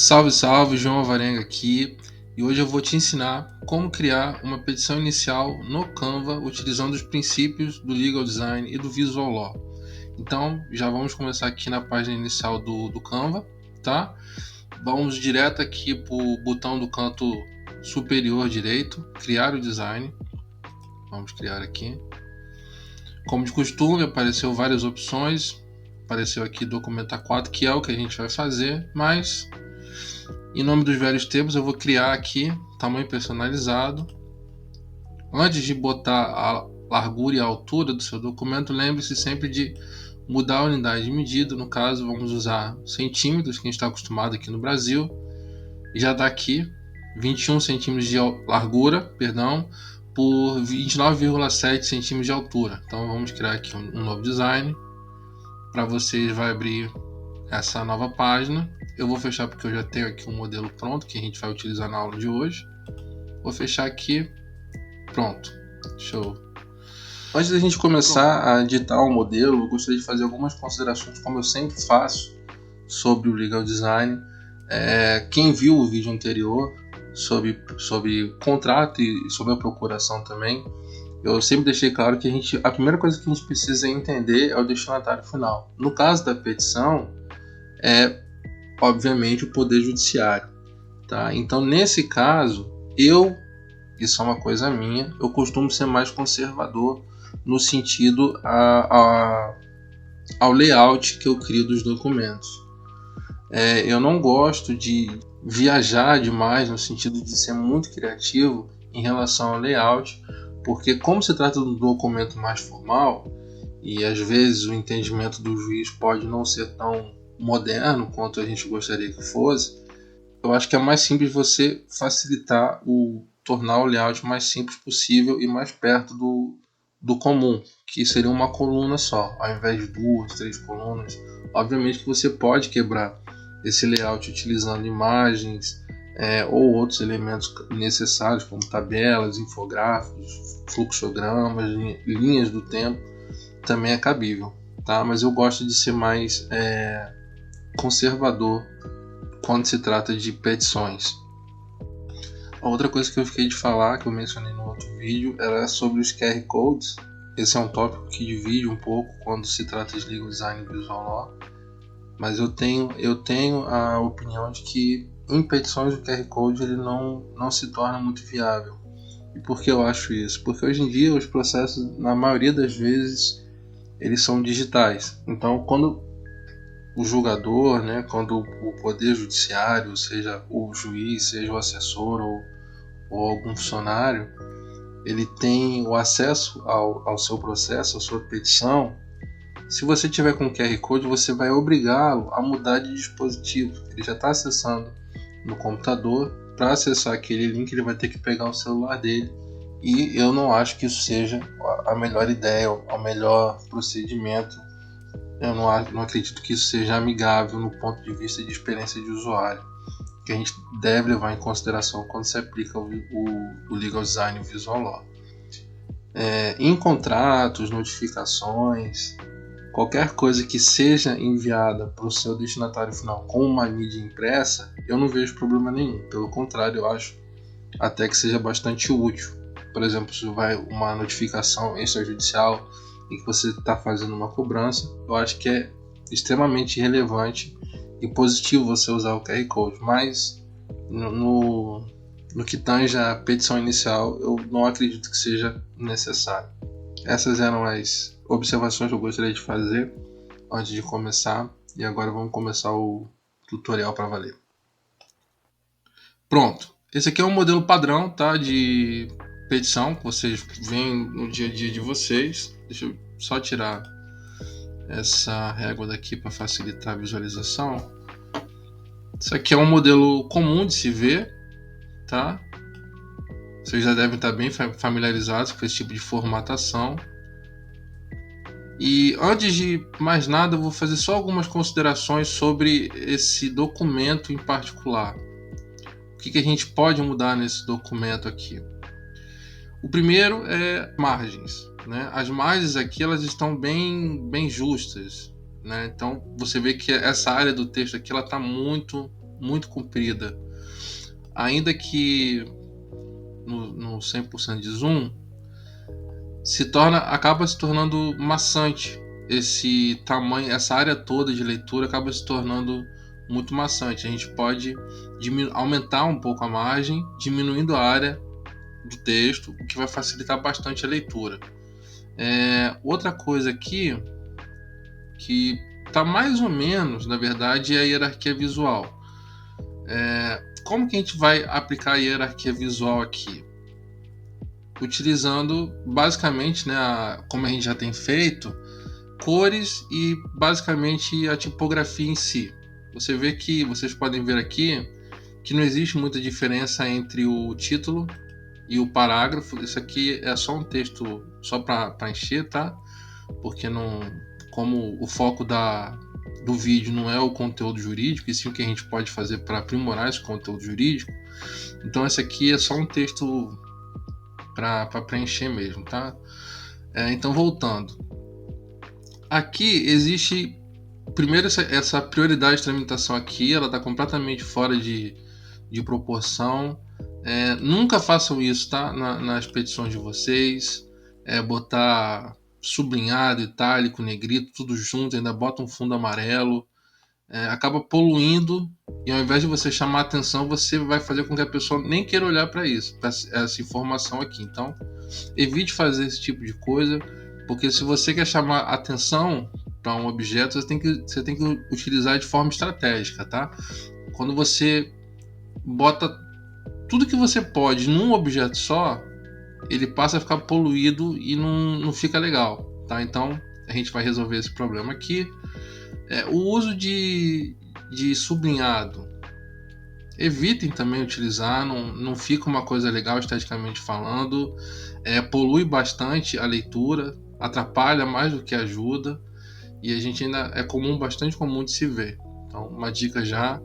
Salve, salve, João Alvarenga aqui, e hoje eu vou te ensinar como criar uma petição inicial no Canva utilizando os princípios do Legal Design e do Visual Law. Então, já vamos começar aqui na página inicial do Canva, tá? Vamos direto aqui para o botão do canto superior direito, criar o design. Vamos criar aqui. Como de costume, apareceu várias opções. Apareceu aqui documento A4, que é o que a gente vai fazer, mas em nome dos velhos tempos eu vou criar aqui tamanho personalizado. Antes de botar a largura e a altura do seu documento, lembre-se sempre de mudar a unidade de medida. No caso, vamos usar centímetros, que a gente está acostumado aqui no Brasil. E já dá aqui 21 centímetros de largura, por 29,7 centímetros de altura. Então vamos criar aqui um novo design. Para vocês vai abrir essa nova página. Eu vou fechar porque eu já tenho aqui um modelo pronto que a gente vai utilizar na aula de hoje. Vou fechar aqui. Pronto. Show. Antes da gente começar a editar o modelo, eu gostaria de fazer algumas considerações, como eu sempre faço, sobre o Legal Design. Quem viu o vídeo anterior sobre contrato e sobre a procuração também, eu sempre deixei claro que a primeira coisa que a gente precisa entender é o destinatário final. No caso da petição, obviamente o Poder Judiciário, tá? Então nesse caso, isso é uma coisa minha, eu costumo ser mais conservador no sentido ao layout que eu crio dos documentos. Eu não gosto de viajar demais no sentido de ser muito criativo em relação ao layout, porque como se trata de um documento mais formal e às vezes o entendimento do juiz pode não ser tão moderno quanto a gente gostaria que fosse, eu acho que é mais simples você facilitar tornar o layout mais simples possível e mais perto do comum, que seria uma coluna só, ao invés de 2, 3 colunas. Obviamente que você pode quebrar esse layout utilizando imagens ou outros elementos necessários, como tabelas, infográficos, fluxogramas, linhas do tempo, também é cabível, tá? Mas eu gosto de ser mais conservador quando se trata de petições. A outra coisa que eu fiquei de falar, que eu mencionei no outro vídeo, era sobre os QR Codes. Esse é um tópico que divide um pouco quando se trata de Legal Design e Visual Law, mas eu tenho a opinião de que em petições o QR Code ele não se torna muito viável. E por que eu acho isso? Porque hoje em dia os processos, na maioria das vezes, eles são digitais. Então, quando o julgador, quando o Poder Judiciário, seja o juiz, seja o assessor ou algum funcionário, ele tem o acesso ao seu processo, à sua petição, se você tiver com QR Code, você vai obrigá-lo a mudar de dispositivo. Ele já está acessando no computador. Para acessar aquele link, ele vai ter que pegar o celular dele. E eu não acho que isso seja a melhor ideia, o melhor procedimento. Eu não acredito que isso seja amigável no ponto de vista de experiência de usuário, que a gente deve levar em consideração quando se aplica o Legal Design e o Visual Law. Em contratos, notificações, qualquer coisa que seja enviada para o seu destinatário final com uma mídia impressa, eu não vejo problema nenhum. Pelo contrário, eu acho até que seja bastante útil. Por exemplo, se vai uma notificação extrajudicial em que você está fazendo uma cobrança, eu acho que é extremamente relevante e positivo você usar o QR Code. Mas no que tange a petição inicial, eu não acredito que seja necessário. Essas eram as observações que eu gostaria de fazer antes de começar, e agora vamos começar o tutorial para valer. Pronto, esse aqui é um modelo padrão, tá, de petição que vocês veem no dia a dia de vocês. Deixa eu só tirar essa régua daqui para facilitar a visualização. Isso aqui é um modelo comum de se ver, tá? Vocês já devem estar bem familiarizados com esse tipo de formatação. E antes de mais nada, eu vou fazer só algumas considerações sobre esse documento em particular. O que a gente pode mudar nesse documento aqui? O primeiro é margens, né? As margens aqui elas estão bem justas, né? Então você vê que essa área do texto aqui ela está muito muito comprida, ainda que no 100% de zoom, acaba se tornando maçante. Esse tamanho, essa área toda de leitura acaba se tornando muito maçante. A gente pode aumentar um pouco a margem, diminuindo a área do texto, o que vai facilitar bastante a leitura. Outra coisa aqui que está mais ou menos, na verdade, é a hierarquia visual. Como que a gente vai aplicar a hierarquia visual aqui? Utilizando basicamente, como a gente já tem feito, cores e basicamente a tipografia em si. Vocês podem ver aqui que não existe muita diferença entre o título e o parágrafo. Isso aqui é só um texto só para encher, tá? Porque como o foco do vídeo não é o conteúdo jurídico, e sim o que a gente pode fazer para aprimorar esse conteúdo jurídico. Então esse aqui é só um texto para preencher mesmo, tá? Então voltando. Aqui existe primeiro essa prioridade de tramitação aqui, ela está completamente fora de proporção. Nunca façam isso, tá? Nas petições de vocês, botar sublinhado, itálico, negrito, tudo junto, ainda bota um fundo amarelo, acaba poluindo, e ao invés de você chamar a atenção, você vai fazer com que a pessoa nem queira olhar para isso, para essa informação aqui. Então, evite fazer esse tipo de coisa, porque se você quer chamar atenção para um objeto, você tem que utilizar de forma estratégica, tá? Quando você bota tudo que você pode num objeto só, ele passa a ficar poluído e não fica legal, tá? Então a gente vai resolver esse problema aqui. O uso de sublinhado, evitem também utilizar, não fica uma coisa legal esteticamente falando, polui bastante a leitura, atrapalha mais do que ajuda, e a gente ainda bastante comum de se ver. Então, uma dica já,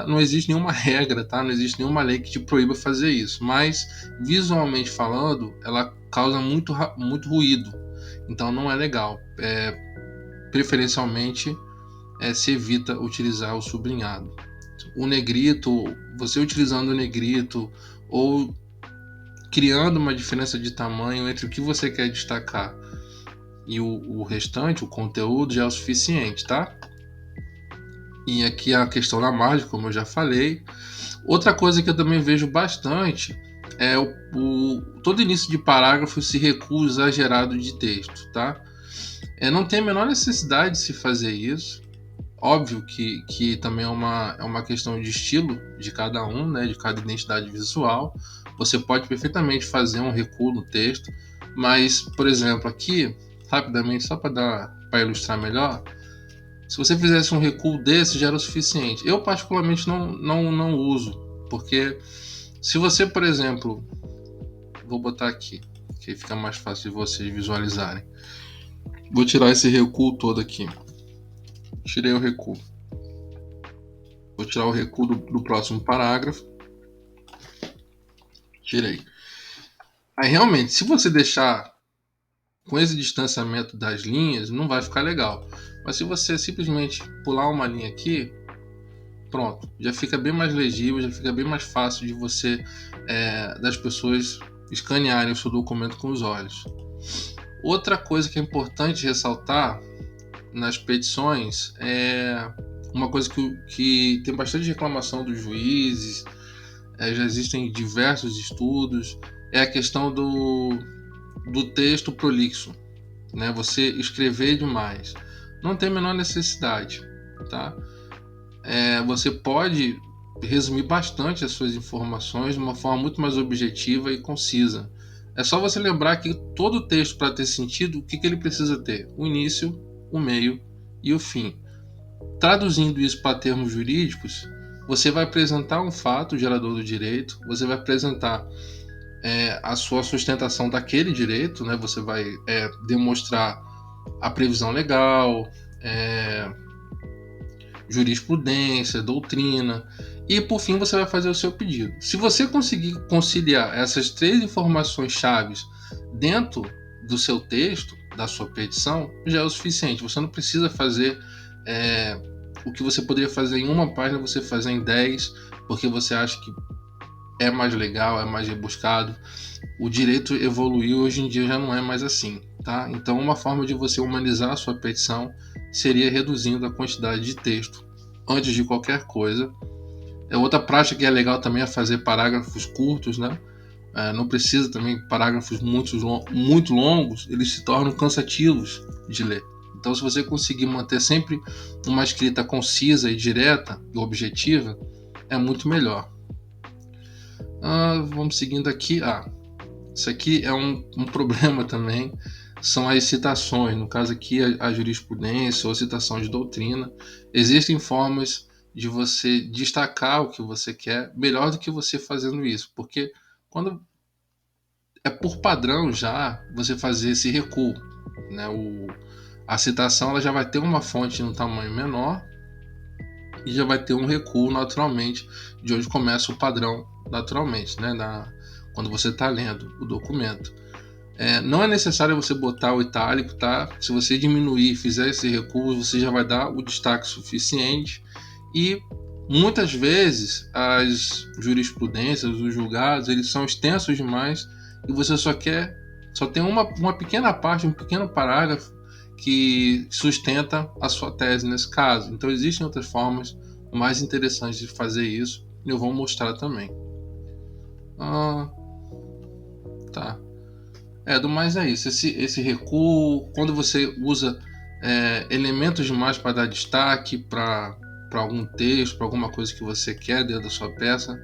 não existe nenhuma regra, tá? Não existe nenhuma lei que te proíba fazer isso, mas visualmente falando, ela causa muito ruído, então não é legal. Preferencialmente, se evita utilizar o sublinhado. O negrito, você utilizando o negrito ou criando uma diferença de tamanho entre o que você quer destacar e o restante, o conteúdo, já é o suficiente, tá? E aqui a questão da margem, como eu já falei. Outra coisa que eu também vejo bastante é todo início de parágrafo esse recuo exagerado de texto, tá? Não tem a menor necessidade de se fazer isso. Óbvio que também é uma questão de estilo de cada um, né, de cada identidade visual. Você pode perfeitamente fazer um recuo no texto, mas, por exemplo, aqui, rapidamente, só para ilustrar melhor, se você fizesse um recuo desse, já era o suficiente. Eu, particularmente, não uso, porque se você, por exemplo, vou botar aqui, que fica mais fácil de vocês visualizarem. Vou tirar esse recuo todo aqui. Tirei o recuo. Vou tirar o recuo do próximo parágrafo. Tirei. Aí, realmente, se você deixar com esse distanciamento das linhas, não vai ficar legal. Mas se você simplesmente pular uma linha aqui, pronto, já fica bem mais legível, já fica bem mais fácil de você, das pessoas escanearem o seu documento com os olhos. Outra coisa que é importante ressaltar nas petições é uma coisa que tem bastante reclamação dos juízes, já existem diversos estudos, é a questão do texto prolixo, né? Você escrever demais. Não tem a menor necessidade, tá? Você pode resumir bastante as suas informações de uma forma muito mais objetiva e concisa. É só você lembrar que todo texto, para ter sentido, o que ele precisa ter? O início, o meio e o fim. Traduzindo isso para termos jurídicos, você vai apresentar um fato gerador do direito, você vai apresentar a sua sustentação daquele direito, né? Você vai demonstrar a previsão legal, jurisprudência, doutrina, e por fim você vai fazer o seu pedido. Se você conseguir conciliar essas 3 informações chaves dentro do seu texto, da sua petição, já é o suficiente. Você não precisa fazer o que você poderia fazer em uma página, você fazer em 10, porque você acha que é mais legal, é mais rebuscado. O direito evoluiu, hoje em dia já não é mais assim, tá? Então uma forma de você humanizar a sua petição seria reduzindo a quantidade de texto antes de qualquer coisa. Outra prática que é legal também é fazer parágrafos curtos, né? Não precisa também parágrafos muito longos, eles se tornam cansativos de ler. Então, se você conseguir manter sempre uma escrita concisa e direta e objetiva, é muito melhor. Vamos seguindo aqui. Isso aqui é um problema também, são as citações. No caso aqui, a jurisprudência ou citação de doutrina. Existem formas de você destacar o que você quer melhor do que você fazendo isso, porque quando é por padrão já você fazer esse recuo, né? A citação ela já vai ter uma fonte no tamanho menor e já vai ter um recuo naturalmente de onde começa o padrão naturalmente, né? Quando você está lendo o documento. Não é necessário você botar o itálico, tá? Se você diminuir e fizer esse recuo, você já vai dar o destaque suficiente. E muitas vezes as jurisprudências, os julgados, eles são extensos demais e você só tem uma pequena parte, um pequeno parágrafo que sustenta a sua tese nesse caso. Então existem outras formas mais interessantes de fazer isso e eu vou mostrar também. Tá. Do mais é isso. Esse recuo, quando você usa elementos demais para dar destaque para algum texto, para alguma coisa que você quer dentro da sua peça,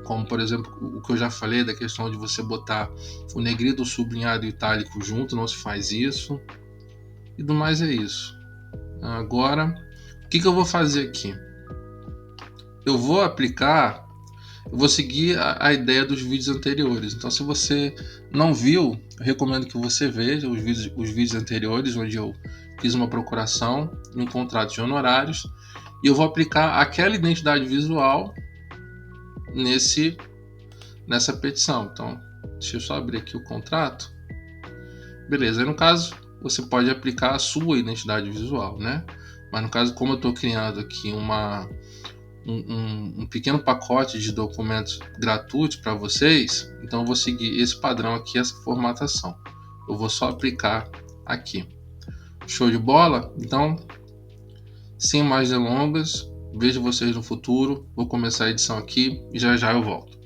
como por exemplo o que eu já falei da questão de você botar o negrito, o sublinhado e o itálico junto, não se faz isso. E do mais é isso. Agora, o que eu vou fazer aqui? Eu vou seguir a ideia dos vídeos anteriores. Então, se você não viu, eu recomendo que você veja os vídeos anteriores, onde eu fiz uma procuração em um contrato de honorários, e eu vou aplicar aquela identidade visual nessa petição. Então, deixa eu só abrir aqui o contrato. Beleza, aí no caso, você pode aplicar a sua identidade visual, né? Mas no caso, como eu estou criando aqui um pequeno pacote de documentos gratuitos para vocês, então eu vou seguir esse padrão aqui, essa formatação. Eu vou só aplicar aqui. Show de bola? Então, sem mais delongas, vejo vocês no futuro. Vou começar a edição aqui e já eu volto.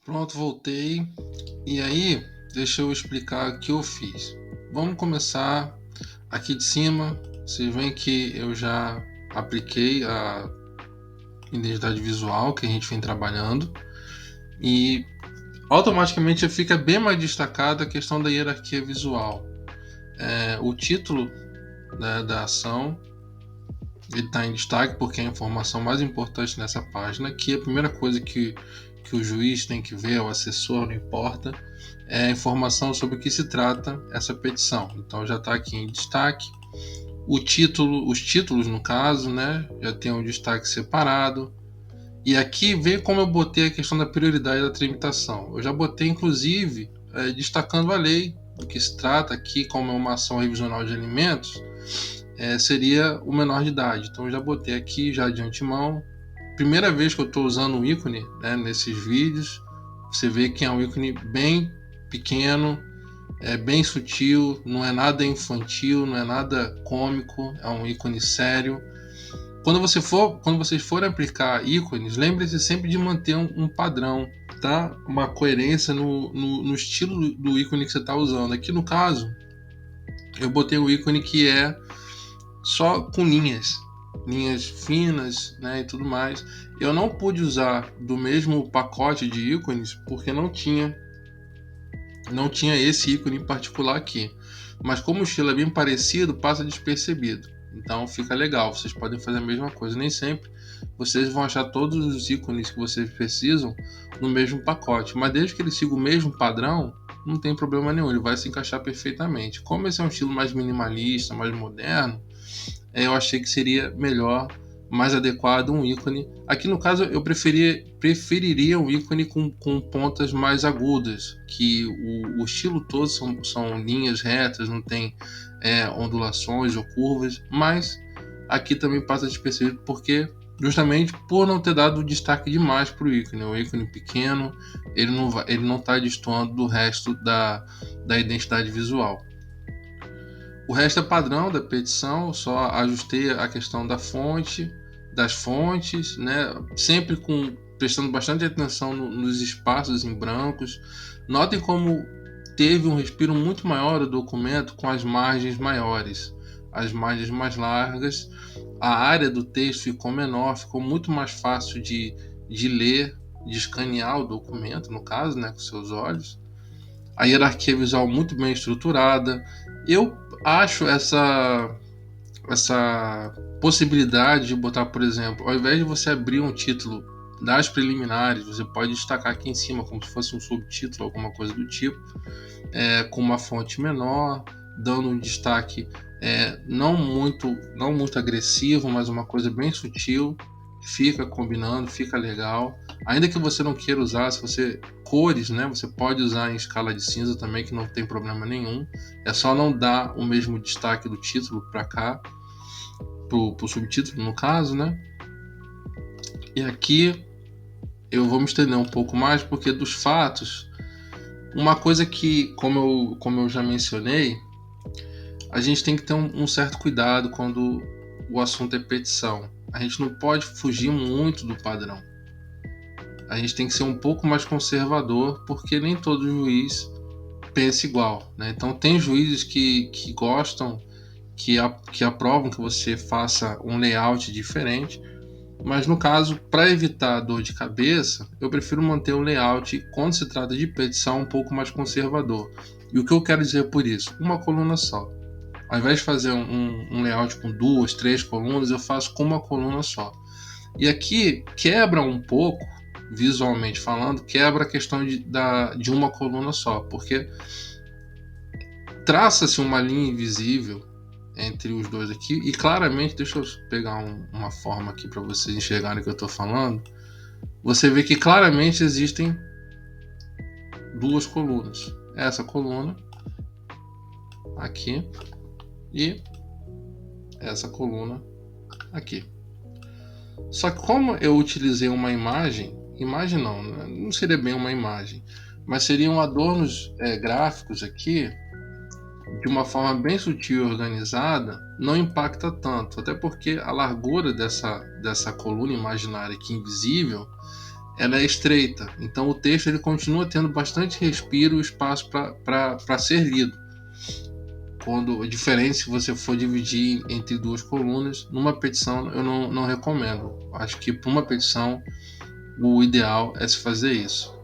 Pronto, voltei. E aí, deixa eu explicar o que eu fiz. Vamos começar aqui de cima. Vocês veem que eu já apliquei a identidade visual que a gente vem trabalhando. E automaticamente fica bem mais destacada a questão da hierarquia visual. O título, né, da ação ele está em destaque porque é a informação mais importante nessa página, que a primeira coisa que que o juiz tem que ver, o assessor, não importa, é a informação sobre o que se trata essa petição. Então já está aqui em destaque. Os títulos no caso, né, já tem um destaque separado. E aqui vê como eu botei a questão da prioridade da tramitação. Eu já botei, inclusive, destacando a lei do que se trata aqui, como é uma ação revisional de alimentos, seria o menor de idade. Então eu já botei aqui já de antemão. Primeira vez que eu estou usando um ícone, né, nesses vídeos. Você vê que é um ícone bem pequeno, é bem sutil, não é nada infantil, não é nada cômico, é um ícone sério. Quando vocês forem aplicar ícones, lembre-se sempre de manter um padrão, tá? Uma coerência no estilo do ícone que você está usando. Aqui no caso, eu botei o ícone que é só com linhas finas, né, e tudo mais. Eu não pude usar do mesmo pacote de ícones porque não tinha esse ícone em particular aqui. Mas como o estilo é bem parecido, passa despercebido. Então fica legal, vocês podem fazer a mesma coisa. Nem sempre vocês vão achar todos os ícones que vocês precisam no mesmo pacote, mas desde que ele siga o mesmo padrão, não tem problema nenhum, ele vai se encaixar perfeitamente. Como esse é um estilo mais minimalista, mais moderno, eu achei que seria melhor, mais adequado um ícone. Aqui no caso eu preferiria um ícone com pontas mais agudas, que o estilo todo são linhas retas, não tem ondulações ou curvas, mas aqui também passa despercebido porque justamente por não ter dado destaque demais para o ícone. O ícone pequeno, ele não está destoando do resto da identidade visual. O resto é padrão da petição, só ajustei a questão das fontes, né? Sempre prestando bastante atenção nos espaços em brancos. Notem como teve um respiro muito maior do documento com as margens maiores, as margens mais largas. A área do texto ficou menor, ficou muito mais fácil de ler, de escanear o documento, no caso, né, com seus olhos. A hierarquia visual muito bem estruturada. Eu acho essa possibilidade de botar, por exemplo, ao invés de você abrir um título das preliminares, você pode destacar aqui em cima como se fosse um subtítulo, alguma coisa do tipo, com uma fonte menor, dando um destaque não muito agressivo, mas uma coisa bem sutil. Fica combinando, fica legal. Ainda que você não queira usar, se você cores, né, você pode usar em escala de cinza também, que não tem problema nenhum. É só não dar o mesmo destaque do título para cá, pro subtítulo no caso, né? E aqui eu vou me estender um pouco mais, porque dos fatos, uma coisa que, como eu já mencionei, a gente tem que ter um certo cuidado quando o assunto é petição. A gente não pode fugir muito do padrão. A gente tem que ser um pouco mais conservador, porque nem todo juiz pensa igual, né? Então tem juízes que gostam, que aprovam que você faça um layout diferente, mas no caso, para evitar dor de cabeça, eu prefiro manter o layout, quando se trata de petição, um pouco mais conservador. E o que eu quero dizer por isso? Uma coluna só. Ao invés de fazer um layout com 2, 3 colunas, eu faço com uma coluna só. E aqui quebra um pouco, visualmente falando, quebra a questão de uma coluna só, porque traça-se uma linha invisível entre os dois aqui, e claramente, deixa eu pegar uma forma aqui para vocês enxergarem o que eu estou falando. Você vê que claramente existem duas colunas. Essa coluna aqui e essa coluna aqui. Só que como eu utilizei uma imagem não seria bem uma imagem, mas seriam adornos gráficos aqui, de uma forma bem sutil e organizada, não impacta tanto, até porque a largura dessa coluna imaginária aqui invisível, ela é estreita, então o texto ele continua tendo bastante respiro e espaço para ser lido. Diferente se você for dividir entre duas colunas, numa petição eu não recomendo. Acho que para uma petição o ideal é se fazer isso.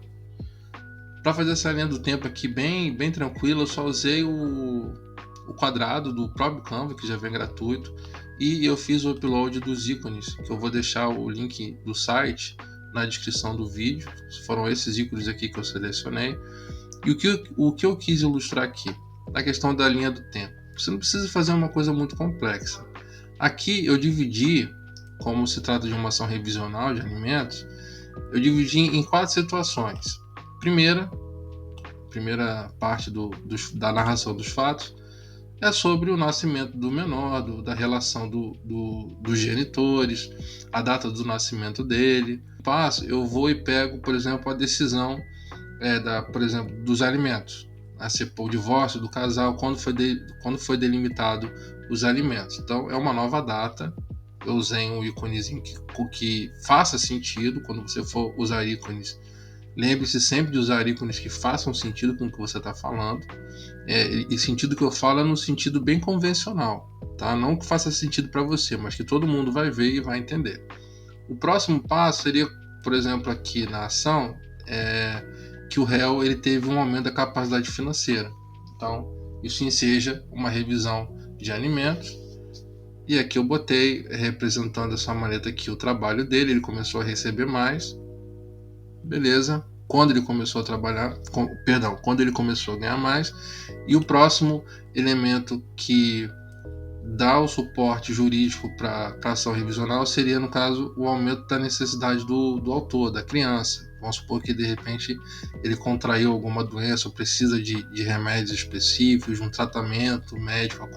Para fazer essa linha do tempo aqui bem tranquila, eu só usei o quadrado do próprio Canva, que já vem gratuito, e eu fiz o upload dos ícones, que eu vou deixar o link do site na descrição do vídeo. Foram esses ícones aqui que eu selecionei. E o que eu quis ilustrar aqui, na questão da linha do tempo. Você não precisa fazer uma coisa muito complexa. Aqui eu dividi, como se trata de uma ação revisional de alimentos, eu dividi em 4 situações. Primeira parte da narração dos fatos é sobre o nascimento do menor, da relação dos genitores, a data do nascimento dele. Eu vou e pego, por exemplo, a decisão por exemplo, dos alimentos, o divórcio do casal, quando foi delimitado os alimentos. Então é uma nova data. Eu usei um íconezinho que faça sentido. Quando você for usar ícones, lembre-se sempre de usar ícones que façam sentido com o que você está falando. E sentido que eu falo é no sentido bem convencional, tá? Não que faça sentido para você, mas que todo mundo vai ver e vai entender. O próximo passo seria, por exemplo, aqui na ação, que o réu ele teve um aumento da capacidade financeira. Então, isso enseja uma revisão de alimentos. E aqui eu botei, representando dessa maneira aqui, o trabalho dele. Ele começou a receber mais. Beleza. Quando ele começou a quando ele começou a ganhar mais. E o próximo elemento que dá o suporte jurídico para a ação revisional seria, no caso, o aumento da necessidade do autor, da criança. Vamos supor que, de repente, ele contraiu alguma doença ou precisa de remédios específicos, de um tratamento médico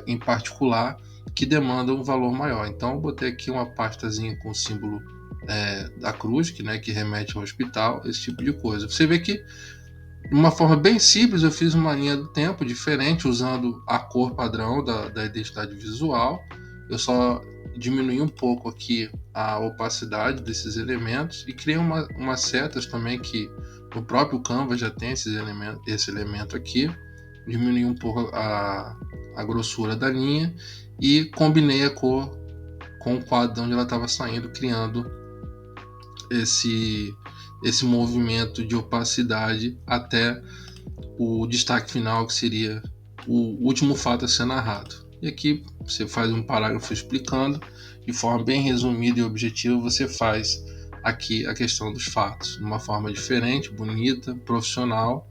em particular, que demanda um valor maior. Então, eu botei aqui uma pastazinha com o símbolo da cruz, que remete ao hospital, esse tipo de coisa. Você vê que, de uma forma bem simples, eu fiz uma linha do tempo diferente, usando a cor padrão da identidade visual. Eu só diminui um pouco aqui a opacidade desses elementos e criei umas setas também que no próprio Canva já tem esse elemento aqui. Diminui um pouco a grossura da linha e combinei a cor com o quadro de onde ela estava saindo, criando esse movimento de opacidade até o destaque final, que seria o último fato a ser narrado. E aqui você faz um parágrafo explicando, de forma bem resumida e objetiva. Você faz aqui a questão dos fatos, de uma forma diferente, bonita, profissional,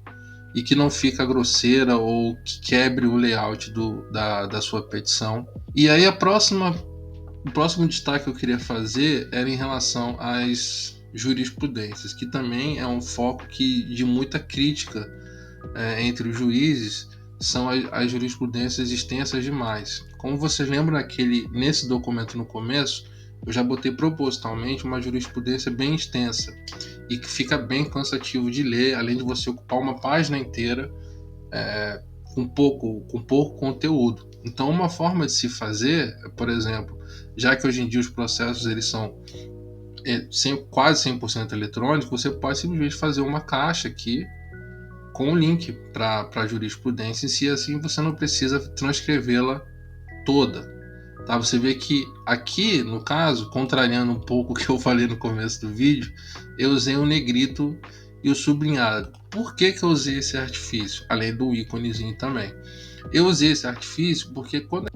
e que não fica grosseira ou que quebre o layout da sua petição. E aí o próximo destaque que eu queria fazer era em relação às jurisprudências, que também é um foco de muita crítica entre os juízes, são as jurisprudências extensas demais. Como vocês lembram nesse documento no começo, eu já botei propositalmente uma jurisprudência bem extensa e que fica bem cansativo de ler, além de você ocupar uma página inteira com pouco conteúdo. Então, uma forma de se fazer, por exemplo, já que hoje em dia os processos eles são quase 100% eletrônicos, você pode simplesmente fazer uma caixa aqui com o link para a jurisprudência em si, assim você não precisa transcrevê-la toda. Tá? Você vê que aqui, no caso, contrariando um pouco o que eu falei no começo do vídeo, eu usei o negrito e o sublinhado. Por que eu usei esse artifício? Além do íconezinho também. Eu usei esse artifício porque quando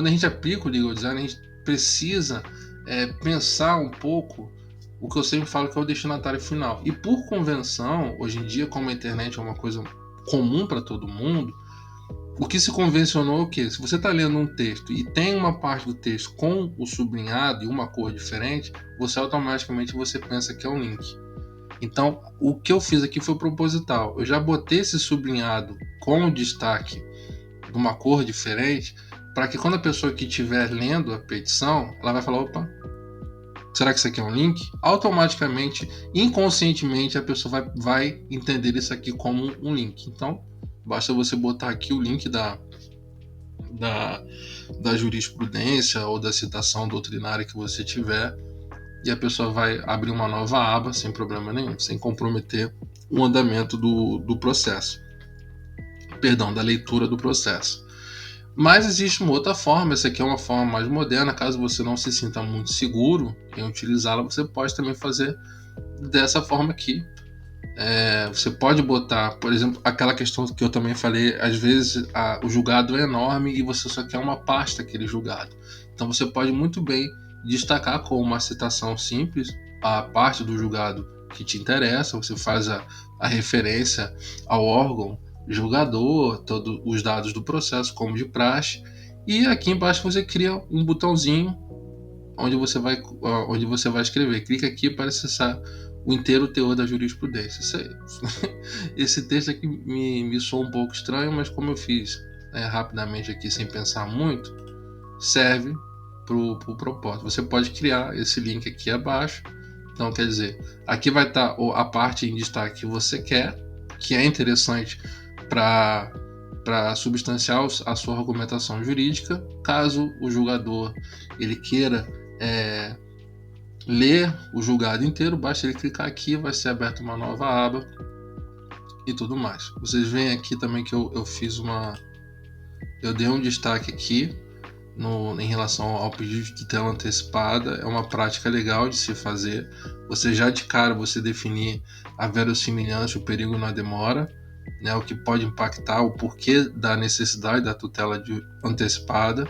a gente aplica o legal design, a gente precisa pensar um pouco o que eu sempre falo, que é o destinatário final. E por convenção, hoje em dia, como a internet é uma coisa comum para todo mundo, o que se convencionou é o quê? Se você está lendo um texto e tem uma parte do texto com o sublinhado e uma cor diferente, você automaticamente pensa que é um link. Então, o que eu fiz aqui foi proposital. Eu já botei esse sublinhado com o destaque de uma cor diferente, para que quando a pessoa que estiver lendo a petição, ela vai falar, opa, será que isso aqui é um link? Automaticamente, inconscientemente, a pessoa vai entender isso aqui como um link. Então, basta você botar aqui o link da jurisprudência ou da citação doutrinária que você tiver, e a pessoa vai abrir uma nova aba sem problema nenhum, sem comprometer o andamento do processo. Da leitura do processo. Mas existe uma outra forma, essa aqui é uma forma mais moderna. Caso você não se sinta muito seguro em utilizá-la, você pode também fazer dessa forma aqui. Você pode botar, por exemplo, aquela questão que eu também falei, às vezes o julgado é enorme e você só quer uma parte daquele julgado. Então você pode muito bem destacar com uma citação simples, a parte do julgado que te interessa, você faz a referência ao órgão julgador, todos os dados do processo, como de praxe, e aqui embaixo você cria um botãozinho onde você vai escrever. Clica aqui para acessar o inteiro teor da jurisprudência. Esse texto aqui me soa um pouco estranho, mas como eu fiz rapidamente aqui sem pensar muito, serve para o propósito. Você pode criar esse link aqui abaixo. Então, quer dizer, aqui vai estar a parte em destaque que você quer, que é interessante para substanciar a sua argumentação jurídica. Caso o julgador ele queira ler o julgado inteiro, basta ele clicar aqui, vai ser aberta uma nova aba e tudo mais. Vocês veem aqui também que eu dei um destaque aqui em relação ao pedido de tutela antecipada. É uma prática legal de se fazer. Você já de cara você definir a verossimilhança, o perigo na demora, né, o que pode impactar o porquê da necessidade da tutela antecipada.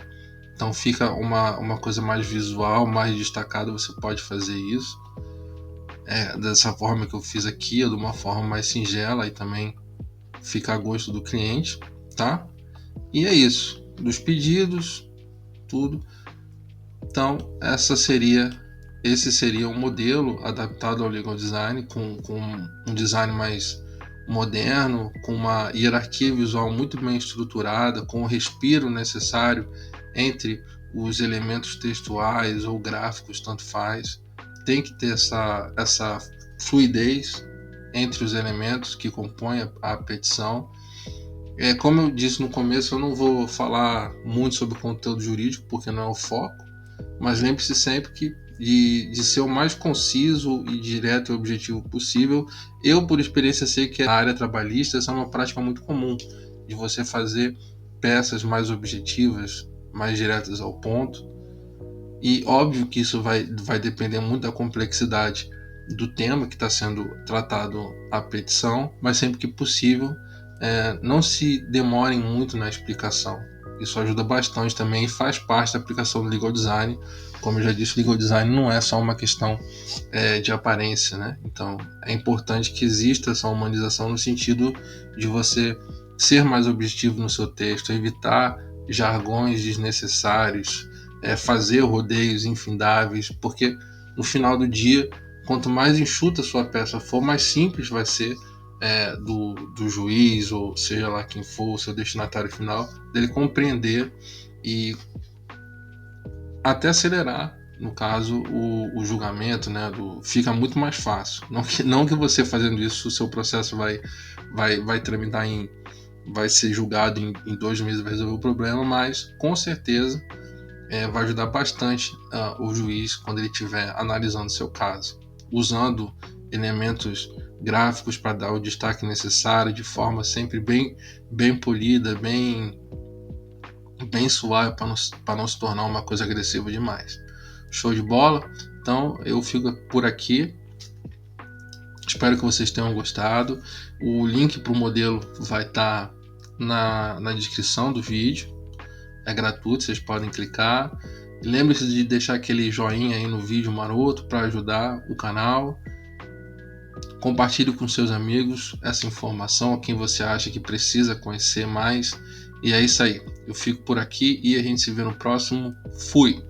Então fica uma coisa mais visual, mais destacada, você pode fazer isso. Dessa forma que eu fiz aqui, ou de uma forma mais singela, e também fica a gosto do cliente, tá? E é isso, dos pedidos, tudo. Então esse seria um modelo adaptado ao legal design, com um design mais moderno, com uma hierarquia visual muito bem estruturada, com o respiro necessário entre os elementos textuais ou gráficos, tanto faz. Tem que ter essa fluidez entre os elementos que compõem a petição. Como eu disse no começo, eu não vou falar muito sobre o conteúdo jurídico, porque não é o foco, mas lembre-se sempre de ser o mais conciso e direto e objetivo possível. Eu, por experiência, sei que na área trabalhista essa é uma prática muito comum, de você fazer peças mais objetivas, mais diretas ao ponto. E óbvio que isso vai depender muito da complexidade do tema que está sendo tratado a petição, mas sempre que possível, não se demorem muito na explicação. Isso ajuda bastante também e faz parte da aplicação do legal design. Como eu já disse, o legal design não é só uma questão de aparência, né? Então é importante que exista essa humanização no sentido de você ser mais objetivo no seu texto, evitar jargões desnecessários, fazer rodeios infindáveis, porque no final do dia, quanto mais enxuta a sua peça for, mais simples vai ser do juiz, ou seja lá quem for o seu destinatário final, dele compreender e até acelerar, no caso, o julgamento, né? Fica muito mais fácil. Não que você fazendo isso, o seu processo vai tramitar vai ser julgado em 2 meses, vai resolver o problema, mas com certeza vai ajudar bastante o juiz quando ele estiver analisando o seu caso, usando elementos gráficos para dar o destaque necessário, de forma sempre bem polida, bem suave, para não se tornar uma coisa agressiva demais. Show de bola? Então eu fico por aqui. Espero que vocês tenham gostado. O link para o modelo vai estar na descrição do vídeo. É gratuito, vocês podem clicar. Lembre-se de deixar aquele joinha aí no vídeo maroto para ajudar o canal. Compartilhe com seus amigos essa informação, quem você acha que precisa conhecer mais. E é isso aí. Eu fico por aqui e a gente se vê no próximo. Fui!